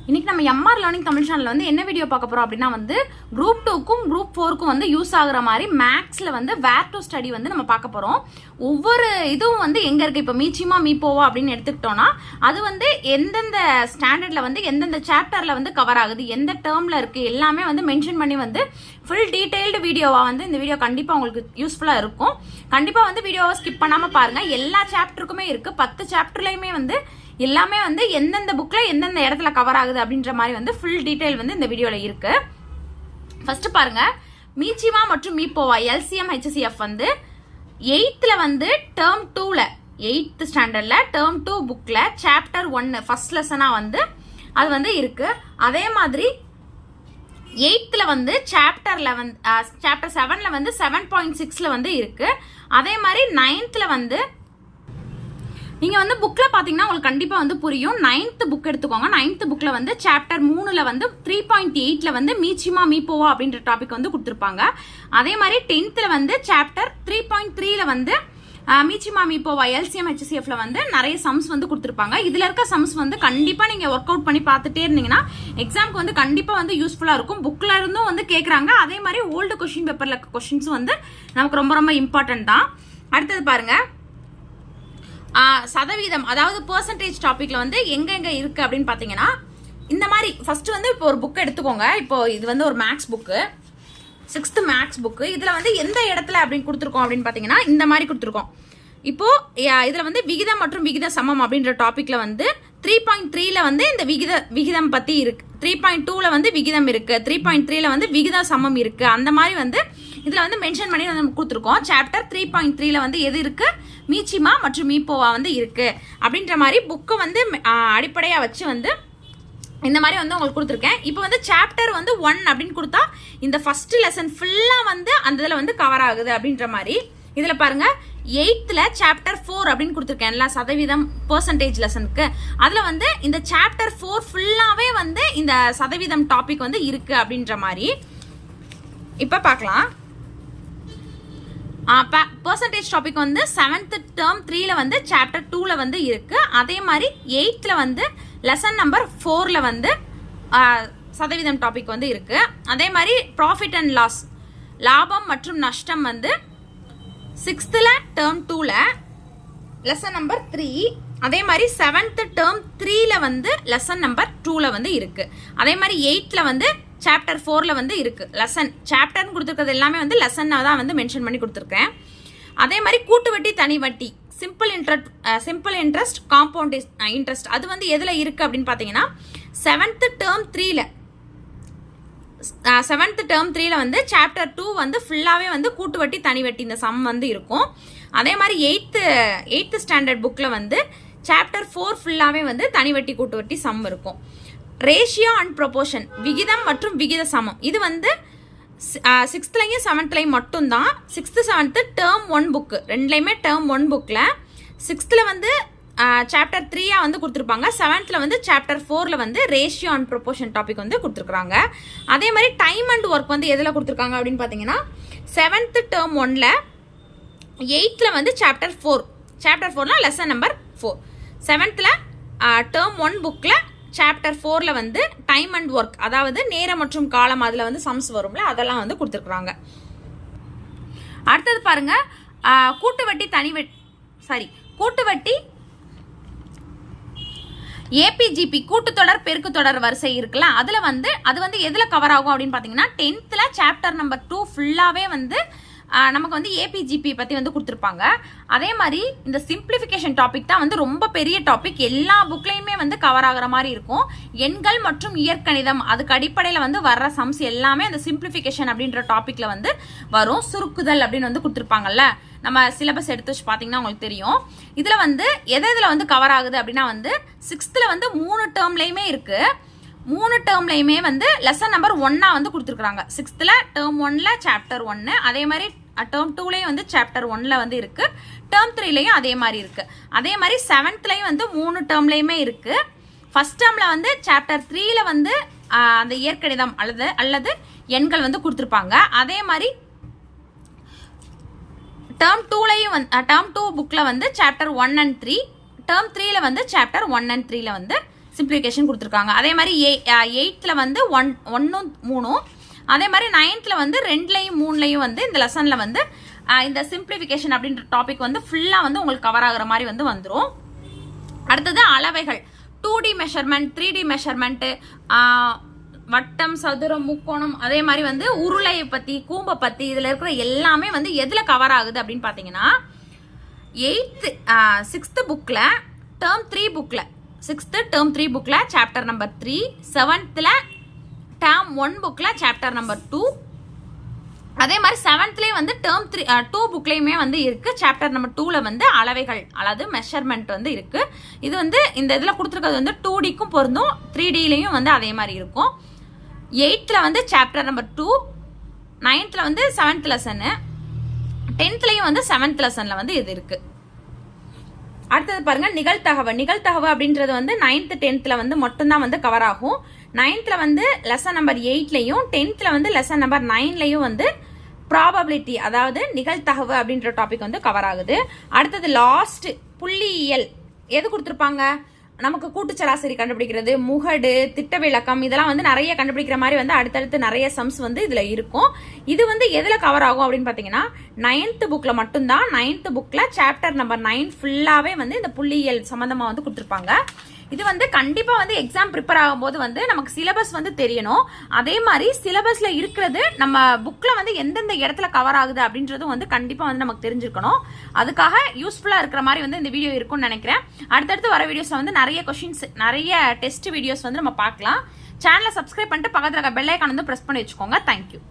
இன்னைக்கு நம்ம MR learning Tamil சேனல்ல வந்து என்ன வீடியோ பார்க்க போறோம் அப்படின்னா வந்து குரூப் 2க்கும் குரூப் 4க்கும் வந்து யூஸ் ஆகுற மாதிரி மேக்ஸ்ல வந்து வேர் டு ஸ்டடி வந்து நம்ம பார்க்க போறோம். ஒவ்வொரு இதுவும் வந்து எங்க இருக்கு, இப்போ மீச்சிமா மீப்போவா அப்படின்னு எடுத்துக்கிட்டோம்னா அது வந்து எந்தெந்த ஸ்டாண்டர்ட்ல வந்து எந்தெந்த சாப்டர்ல வந்து கவர் ஆகுது, எந்த டேர்ம்ல இருக்கு எல்லாமே வந்து மென்ஷன் பண்ணி வந்து ஃபுல் டீடைல்டு வீடியோவா வந்து இந்த வீடியோ கண்டிப்பா உங்களுக்கு யூஸ்ஃபுல்லா இருக்கும். கண்டிப்பா வந்து வீடியோவை ஸ்கிப் பண்ணாம பாருங்க. எல்லா சாப்டருக்குமே இருக்கு, 10 சாப்டர்லயுமே வந்து எல்லாமே வந்து எந்தெந்த புக்ல எந்தெந்த இடத்துல கவர் ஆகுது அப்படின்ற மாதிரி வந்து ஃபுல் டீடைல் வந்து இந்த வீடியோல இருக்கு. ஃபர்ஸ்ட் பாருங்க, மீச்சிமா மற்றும் மீப்போவா எல்சிஎம் ஹெச்சிஎஃப் வந்து 8th வந்து டேர்ம் 2ல 8th ஸ்டாண்டர்ட்ல டேர்ம் 2 புக்ல சாப்டர் 1 ஃபர்ஸ்ட் லெசனா வந்து அது வந்து இருக்கு. அதே மாதிரி 8th வந்து சாப்டர் 7ல வந்து 7.6ல வந்து இருக்கு. அதே மாதிரி 9th வந்து நீங்க வந்து புக்ல பாத்தீங்கன்னா உங்களுக்கு கண்டிப்பா வந்து புரியும். 9th புக் எடுத்துக்கோங்க. 9th புக்ல வந்து சாப்டர் 3ல வந்து 3.8ல வந்து மீச்சிமா மீப்போவா அப்படின்ற டாபிக் வந்து கொடுத்திருப்பாங்க. அதே மாதிரி 10th வந்து சாப்டர் 3.3ல வந்து மீச்சிமா மீப்போவா எல்சிஎம் ஹெச்சிஎஃப்ல வந்து நிறைய சம்ஸ் வந்து கொடுத்திருப்பாங்க. இதுல இருக்க சம்ஸ் வந்து கண்டிப்பா நீங்க ஒர்க் அவுட் பண்ணி பார்த்துட்டே இருந்தீங்கன்னா எக்ஸாம்க்கு வந்து கண்டிப்பா வந்து யூஸ்ஃபுல்லா இருக்கும். புக்ல இருந்தும் வந்து கேக்குறாங்க. அதே மாதிரி ஓல்டு கொஸ்டின் பேப்பர்ல கொஸ்டின்ஸ் வந்து நமக்கு ரொம்ப ரொம்ப இம்பார்ட்டன்ட் தான். அடுத்தது பாருங்க, சதவீதம் அதாவது பெர்சன்டேஜ் டாபிக்ல வந்து எங்க எங்க இருக்கு அப்படின்னு பாத்தீங்கன்னா இந்த மாதிரி ஃபர்ஸ்ட் வந்து இப்போ ஒரு புக் எடுத்துக்கோங்க. இப்போ இது வந்து ஒரு maths book, 6th maths book. இதுல வந்து எந்த இடத்துல அப்படின்னு கொடுத்துருக்கோம் அப்படின்னு பாத்தீங்கன்னா இந்த மாதிரி கொடுத்துருக்கோம். இப்போ இதுல வந்து விகிதம் மற்றும் விகித சமம் அப்படின்ற டாபிக்ல வந்து 3.3ல வந்து இந்த விகிதம் பத்தி இருக்கு, 3.2ல வந்து விகிதம் இருக்கு, 3.3ல வந்து விகித சமம் இருக்கு. அந்த மாதிரி வந்து இதுல வந்து மென்ஷன் பண்ணி நம்ம கொடுத்துருக்கோம். சாப்டர் 3.3ல வந்து எது இருக்கு, மீச்சிமா மற்றும் மீப்போவா வந்து இருக்கு அப்படின்ற மாதிரி புக்கை வந்து அடிப்படையா வச்சு வந்து இந்த மாதிரி வந்து உங்களுக்கு கொடுத்துருக்கேன். இப்போ வந்து சாப்டர் வந்து 1 அப்படின்னு கொடுத்தா இந்த ஃபர்ஸ்ட் லெசன் ஃபுல்லா வந்து அந்த இதுல வந்து கவர் ஆகுது அப்படின்ற மாதிரி. இதுல பாருங்க 8th சாப்டர் 4 அப்படின்னு கொடுத்துருக்கேன்ல, சதவீதம் பெர்சன்டேஜ் லெசனுக்கு. அதுல வந்து இந்த சாப்டர் 4 ஃபுல்லாவே வந்து இந்த சதவீதம் டாபிக் வந்து இருக்கு அப்படின்ற மாதிரி. இப்ப பார்க்கலாம். பெர்சன்டேஜ் டாபிக் வந்து 7th டேர்ம் 3ல வந்து சாப்டர் 2ல வந்து இருக்கு. அதே மாதிரி 8th வந்து லெசன் நம்பர் 4ல வந்து சதவீதம் டாபிக் வந்து இருக்கு. அதே மாதிரி ப்ராஃபிட் அண்ட் லாஸ் லாபம் மற்றும் நஷ்டம் வந்து 6th டேர்ம் 2ல லெசன் நம்பர் 3. அதே மாதிரி 7th டேர்ம் 3ல வந்து லெசன் நம்பர் 2ல வந்து இருக்கு. அதே மாதிரி 8th வந்து சாப்டர் 4ல வந்து இருக்கு. லெசன் சாப்டர்னு கொடுத்துருக்கிறது எல்லாமே வந்து லெசன் தான் வந்து மென்ஷன் பண்ணி கொடுத்துருக்கேன். அதே மாதிரி கூட்டு வட்டி தனி வட்டி சிம்பிள் இன்ட்ரெஸ்ட் காம்பவுண்ட் இன்ட்ரெஸ்ட் அது வந்து எதுல இருக்கு அப்படின்னு பாத்தீங்கன்னா 7th டேர்ம் 3ல வந்து சாப்டர் 2 வந்து ஃபுல்லாவே வந்து கூட்டு வட்டி தனி வட்டி இந்த சம் வந்து இருக்கும். அதே மாதிரி 8th ஸ்டாண்டர்ட் புக்ல வந்து சாப்டர் 4 ஃபுல்லாவே வந்து தனி வட்டி கூட்டு வட்டி சம் இருக்கும். ரேஷியோ அண்ட் ப்ரொபோர்ஷன் விகிதம் மற்றும் விகித சமம் இது வந்து 6th 7th மட்டும்தான். 6th 7th term 1 book ரெண்டுலையுமே term 1 புக்ல 6th வந்து சாப்டர் 3 வந்து கொடுத்துருப்பாங்க. 7th வந்து சாப்டர் 4ல வந்து ரேஷியோ அண்ட் ப்ரொபோர்ஷன் டாபிக் வந்து கொடுத்துருக்காங்க. அதே மாதிரி டைம் அண்ட் ஒர்க் வந்து எதுல கொடுத்துருக்காங்க அப்படின்னு பாத்தீங்கன்னா 7th டேர்ம் 1ல 8th வந்து சாப்டர் 4ல லெசன் நம்பர் 4. 7th டேர்ம் 1 புக்ல சாப்டர் 4ல வந்து டைம் அண்ட் ஒர்க் அதாவது நேரம் மற்றும் காலம் அதுல வந்து சம்ஸ் வரும்ல அதெல்லாம் வந்து கொடுத்துருக்காங்க. அடுத்தது பாருங்க, கூட்டு வட்டி ஏபிஜிபி கூட்டுத்தொடர் பெருக்குத்தொடர் வரிசை இருக்குல்ல, அதுல வந்து அது வந்து எதுல கவர் ஆகும் அப்படின்னு பாத்தீங்கன்னா 10th சாப்டர் நம்பர் 2 ஃபுல்லாவே வந்து நமக்கு வந்து ஏபிஜிபி பத்தி வந்து கொடுத்துருப்பாங்க. அதே மாதிரி இந்த சிம்பிளிஃபிகேஷன் டாபிக் தான் வந்து ரொம்ப பெரிய டாபிக், எல்லா புக்லயுமே வந்து கவர் ஆகுற மாதிரி இருக்கும். எண்கள் மற்றும் இயற்கணிதம் அதுக்கு அடிப்படையில வந்து வர்ற சம்ஸ் எல்லாமே அந்த சிம்பிளிஃபிகேஷன் அப்படின்ற டாபிக்ல வந்து வரும். சுருக்குதல் அப்படின்னு வந்து கொடுத்துருப்பாங்கல்ல, நம்ம சிலபஸ் எடுத்து வச்சு பாத்தீங்கன்னா உங்களுக்கு தெரியும். இதுல வந்து எதுல வந்து கவர் ஆகுது அப்படின்னா வந்து 6th வந்து 3 டேர்ம்லயுமே இருக்கு. 3 டேர்ம்லயுமே வந்து லெசன் நம்பர் 1 வந்து கொடுத்துருக்காங்க. 6th டேர்ம் 1ல சாப்டர் 1, அதே மாதிரி டேர்ம் 2லயும் வந்து சாப்டர் 1ல வந்து இருக்கு. டேர்ம் 3லயும் அதே மாதிரி இருக்கு. அதே மாதிரி 7th வந்து 3 டேர்ம்லயுமே இருக்கு. ஃபர்ஸ்ட் டேர்ம்ல வந்து சாப்டர் 3ல வந்து அந்த இயற்கணிதம் அல்லது எண்கள் வந்து கொடுத்துருப்பாங்க. அதே மாதிரி டேர்ம் 2 புக்ல வந்து சாப்டர் 1 and 3, டேர்ம் 3ல வந்து சாப்டர் 1 and 3ல வந்து சிம்பிளிஃபிகேஷன் கொடுத்துருக்காங்க. அதே மாதிரி 8th வந்து 1ம் 3ம், அதே மாதிரி 9th வந்து 2லையும் 3லையும் வந்து இந்த லெசனில் வந்து இந்த சிம்பிளிஃபிகேஷன் அப்படின்ற டாபிக் வந்து ஃபுல்லாக வந்து உங்களுக்கு கவர் ஆகுற மாதிரி வந்து வந்துடும். அடுத்தது அளவைகள், 2D மெஷர்மெண்ட், 3D மெஷர்மெண்ட்டு, வட்டம், சதுரம், முக்கோணம், அதே மாதிரி வந்து உருளையை பற்றி, கூம்பை பற்றி, இதில் இருக்கிற எல்லாமே வந்து எதில் கவர் ஆகுது அப்படின்னு பார்த்தீங்கன்னா 6th புக்கில் டேர்ம் 3 புக்கில் 6th டேர்ம் 3 புக்கில் சாப்டர் நம்பர் 3, 7th டேர்ம் 1 புக்கில் சாப்டர் நம்பர் 2, அதே மாதிரி 7th வந்து டேர்ம் 2 புக்லையுமே வந்து இருக்கு. சாப்டர் நம்பர் 2ல வந்து அளவைகள் அதாவது மெஷர்மெண்ட் வந்து இருக்கு. இது வந்து இந்த இதில் கொடுத்துருக்கிறது வந்து 2Dக்கும் பொருந்தும், 3Dலையும் வந்து அதே மாதிரி இருக்கும். 8th வந்து சாப்டர் நம்பர் 2, 9th வந்து 7th லெசனு, 10thலையும் வந்து 7th லெசன்ல வந்து இது இருக்கு. அடுத்தது பாருங்க நிகழ்தகவு. நிகழ்தகவு அப்படின்றது வந்து 9th 10thல வந்து மட்டும்தான் வந்து கவர் ஆகும். 9thல வந்து லெசன் நம்பர் 8லையும் 10thல வந்து லெசன் நம்பர் 9லையும் வந்து ப்ராபபிலிட்டி அதாவது நிகழ்தகவு அப்படின்ற டாபிக் வந்து கவர் ஆகுது. அடுத்தது லாஸ்ட் புள்ளியியல். எது கொடுத்துருப்பாங்க, நமக்கு கூட்டுச்சராசரி கண்டுபிடிக்கிறது, முகடு, திட்ட விளக்கம், இதெல்லாம் வந்து நிறைய கண்டுபிடிக்கிற மாதிரி வந்து அடுத்தடுத்து நிறைய சம்ஸ் வந்து இதுல இருக்கும். இது வந்து எதுல கவர் ஆகும் அப்படின்னு பாத்தீங்கன்னா 9th புக்ல மட்டும்தான். 9th புக்ல சாப்டர் நம்பர் 9 ஃபுல்லாவே வந்து இந்த புள்ளியியல் சம்பந்தமா வந்து கொடுத்துருப்பாங்க. இது வந்து கண்டிப்பா வந்து எக்ஸாம் ப்ரிப்பேர் ஆகும்போது வந்து நமக்கு சிலபஸ் வந்து தெரியணும். அதே மாதிரி சிலபஸ்ல இருக்கிறது நம்ம புக்ல வந்து எந்தெந்த இடத்துல கவர் ஆகுது அப்படின்றதும் வந்து கண்டிப்பா வந்து நமக்கு தெரிஞ்சிருக்கணும். அதுக்காக யூஸ்ஃபுல்லா இருக்கிற மாதிரி வந்து இந்த வீடியோ இருக்கும்னு நினைக்கிறேன். அடுத்தடுத்து வர வீடியோஸ்ல வந்து நிறைய கொஸ்டின்ஸ், நிறைய டெஸ்ட் வீடியோஸ் வந்து நம்ம பார்க்கலாம். சேனலை சப்ஸ்கிரைப் பண்ணிட்டு பக்கத்துல இருக்க பெல் ஐகான் வந்து பிரஸ் பண்ணி வச்சுக்கோங்க. தேங்க்யூ.